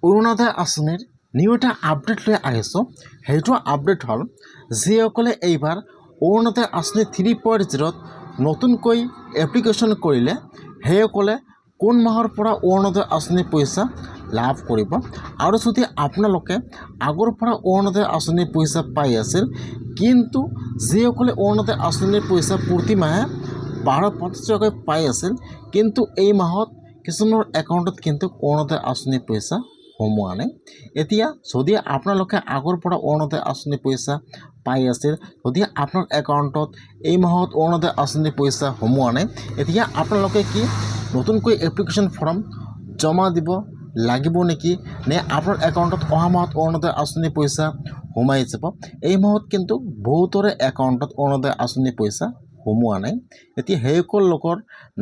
অৰুণোদয় আঁচনিৰ নিউ এটা আপডেট লৈ আহিছোঁ। সেইটো আপডেট হ'ল যিসকলে এইবাৰ অৰুণোদয় আঁচনি 3.0 নতুনকৈ এপ্লিকেশ্যন কৰিলে সেইসকলে কোন মাহৰ পৰা অৰুণোদয় আঁচনিৰ পইচা লাভ কৰিব। আৰু যদি আপোনালোকে আগৰ পৰা অৰুণোদয় আঁচনিৰ পইচা পাই আছিল, কিন্তু যিসকলে অৰুণোদয় আঁচনিৰ পইচা প্ৰতি মাহে 1250 টকাকৈ পাই আছিল, কিন্তু এই মাহত কিছুমানৰ একাউণ্টত কিন্তু অৰুণোদয় আঁচনিৰ পইচা সোমোৱা নাই। এতিয়া যদি আপোনালোকে আগৰ পৰা অৰুণোদয় আঁচনিৰ পইচা পাই আছিল, যদি আপোনাৰ একাউণ্টত এই মাহত অৰুণোদয় আঁচনিৰ পইচা সোমোৱা নাই, এতিয়া আপোনালোকে কি নতুনকৈ এপ্লিকেশ্যন ফৰ্ম জমা দিব লাগিব নেকি, নে আপোনাৰ একাউণ্টত অহা মাহত অৰুণোদয় আঁচনিৰ পইচা সোমাই যাব? এই মাহত কিন্তু বহুতৰে একাউণ্টত অৰুণোদয় আঁচনিৰ পইচা সোমোৱা নাই। এতিয়া সেইসকল লোকৰ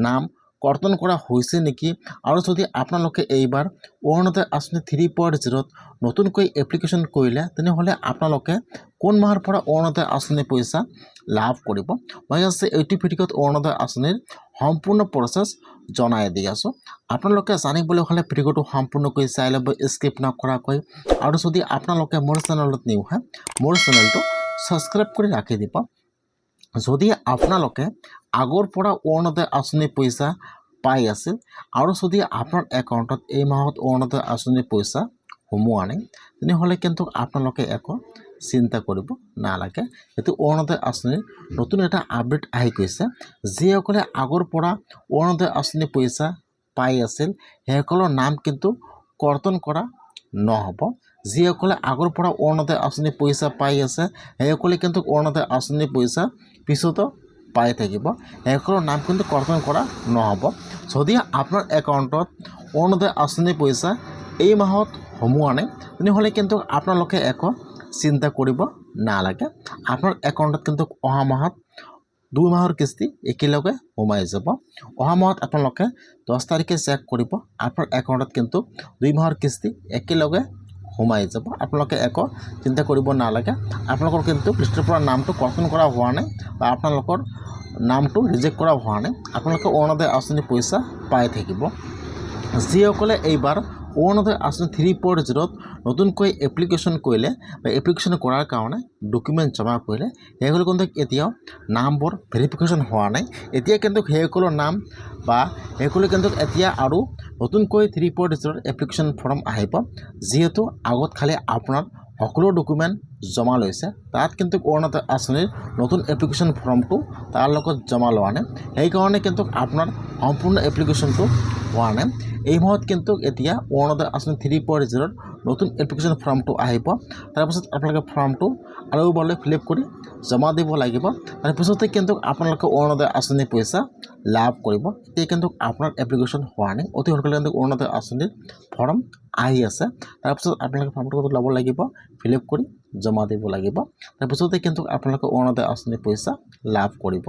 নাম কৰ্তন কৰা হৈছে নেকি? আৰু যদি আপোনালোকে এইবাৰ অৰুণোদয় আঁচনি 3.0 নতুনকৈ এপ্লিকেশ্যন কৰিলে, তেনেহ'লে আপোনালোকে কোন মাহৰ পৰা অৰুণোদয় আঁচনিৰ পইচা লাভ কৰিব? মই আছে এইটো ভিডিঅ'ত অৰুণোদয় আঁচনিৰ সম্পূৰ্ণ প্ৰচেছ জনাই দি আছোঁ। আপোনালোকে জানিবলৈ হ'লে ভিডিঅ'টো সম্পূৰ্ণকৈ চাই ল'ব, স্কিপ নকৰাকৈ। আৰু যদি আপোনালোকে মোৰ চেনেলত নিউ হয়, মোৰ চেনেলটো ছাবস্ক্ৰাইব কৰি ৰাখি দিব। যদি আপোনালোকে আগৰ পৰা অৰুণোদয় আঁচনিৰ পইচা পাই আছিল আৰু যদি আপোনাৰ একাউণ্টত এই মাহত অৰুণোদয় আঁচনিৰ পইচা সোমোৱা নাই, তেনেহ'লে কিন্তু আপোনালোকে একো চিন্তা কৰিব নালাগে। এইটো অৰুণোদয় আঁচনিৰ নতুন এটা আপডেট আহি গৈছে। যিসকলে আগৰ পৰা অৰুণোদয় আঁচনিৰ পইচা পাই আছিল, সেইসকলৰ নাম কিন্তু কৰ্তন কৰা নহ'ব। যিসকলে আগৰ পৰা অৰুণোদয় আঁচনিৰ পইচা পাই আছে, সেইসকলে কিন্তু অৰুণোদয় আঁচনিৰ পইচা পিছতো পাই থাকিব। সেইসকলৰ নাম কিন্তু কৰ্তন কৰা নহ'ব। যদি আপোনাৰ একাউণ্টত অৰুণোদয় আঁচনিৰ পইচা এই মাহত সোমোৱা নাই, তেনেহ'লে কিন্তু আপোনালোকে একো চিন্তা কৰিব নালাগে। আপোনাৰ একাউণ্টত কিন্তু অহা মাহত 2 মাহৰ কিস্তি একেলগে সোমাই যাব। অহা মাহত আপোনালোকে 10 তাৰিখে চেক কৰিব, আপোনাৰ একাউণ্টত কিন্তু 2 মাহৰ কিস্তি একেলগে সোমাই যাব। আপোনালোকে একো চিন্তা কৰিব নালাগে। আপোনালোকৰ কিন্তু লিষ্টৰ পৰা নামটো কৰ্তন কৰা হোৱা নাই বা আপোনালোকৰ নামটো ৰিজেক্ট কৰা হোৱা নাই। আপোনালোকে অৰুণোদয় আঁচনিৰ পইচা পাই থাকিব। যিসকলে এইবাৰ অৰুণোদয় আঁচনি 3.0 নতুনকৈ এপ্লিকেশ্যন কৰিলে বা এপ্লিকেশ্যন কৰাৰ কাৰণে ডকুমেণ্ট জমা কৰিলে, সেইসকলে কিন্তু এতিয়াও নামবোৰ ভেৰিফিকেশ্যন হোৱা নাই। এতিয়া কিন্তু সেইসকলৰ নাম বা সেইসকলে কিন্তু এতিয়া আৰু নতুনকৈ 3.0 এপ্লিকেশ্যন ফৰ্ম আহিব। যিহেতু আগত খালি আপোনাৰ সকলো ডকুমেণ্ট জমা লৈছে, তাত কিন্তু অৰুণোদয় আঁচনিৰ নতুন এপ্লিকেশ্যন ফৰ্মটো তাৰ লগত জমা লোৱা নাই। সেইকাৰণে কিন্তু আপোনাৰ সম্পূৰ্ণ এপ্লিকেশ্যনটো হোৱা নাই। এই মাহত কিন্তু এতিয়া অৰুণোদয় আঁচনি 3.0 নতুন এপ্লিকেশ্যন ফৰ্মটো আহিব। তাৰপিছত আপোনালোকে ফৰ্মটো আৰু এবাৰলৈ ফিল আপ কৰি জমা দিব লাগিব। তাৰপিছতে কিন্তু আপোনালোকে অৰুণোদয় আঁচনিৰ পইচা লাভ কৰিব। এতিয়া কিন্তু আপোনাৰ এপ্লিকেশ্যন হোৱা নাই। অতি সোনকালে কিন্তু অৰুণোদয় আঁচনিৰ ফৰ্ম আহি আছে। তাৰপিছত আপোনালোকে ফৰ্মটো ল'ব লাগিব, ফিল আপ কৰি জমা দিব লাগিব। তাৰপিছতে কিন্তু আপোনালোকে অৰুণোদয় আঁচনিৰ পইচা লাভ কৰিব।